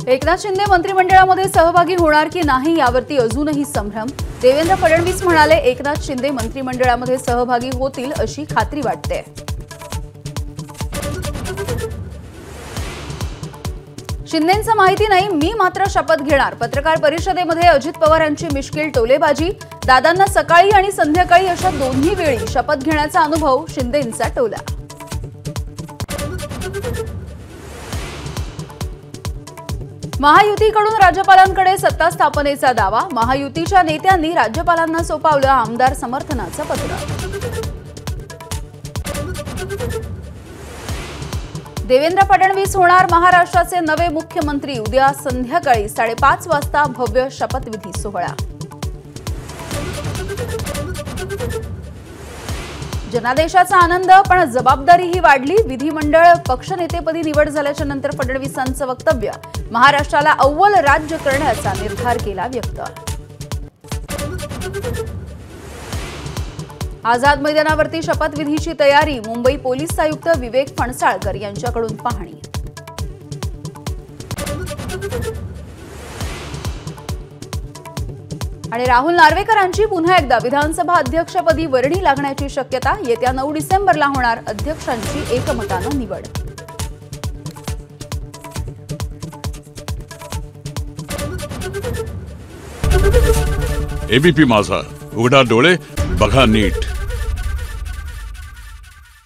एकनाथ शिंदे मंत्रिमंडळामध्ये सहभागी होणार की नाही यावरती अजूनही संभ्रम। देवेंद्र फडणवीस म्हणाले, एकनाथ शिंदे मंत्रिमंडळामध्ये सहभागी होतील अशी खात्री वाटते। शिंदेंचं माहिती नाही, मी मात्र शपथ घेणार। पत्रकार परिषदेमध्ये अजित पवारांची मिश्किल टोलेबाजी। दादांना सकाळी आणि संध्याकाळी अशा दोन्ही वेळी शपथ घेण्याचा अनुभव, शिंदेंचा टोला। महायुतीकडून राज्यपालांकडे सत्ता स्थापनेचा दावा। महायुतीच्या नेत्यांनी राज्यपालांना सोपवलं आमदार समर्थनाचं पत्र। देवेंद्र फडणवीस होणार महाराष्ट्राचे नवे मुख्यमंत्री। उद्या संध्याकाळी 5:30 वाजता भव्य शपथविधी सोहळा। जनादेशाचा आनंद, पण जबाबदारीही वाढली। विधिमंडळ पक्षनेतेपदी निवड झाल्याच्या नंतर फडणवीसांचं वक्तव्य, महाराष्ट्राला अव्वल राज्य करण्याचा निर्धार केला व्यक्त। आझाद मैदानावरती शपथविधीची तयारी। मुंबई पोलीस आयुक्त विवेक फणसाळकर यांच्याकडून पाहणी। आणि राहुल नार्वेकरांची पुन्हा एकदा विधानसभा अध्यक्षपदी वर्णी लागण्याची शक्यता। येत्या 9 डिसेंबरला होणार अध्यक्षांची एकमतानं निवड। एबीपी माझा, उघडा डोळे बघा नीट।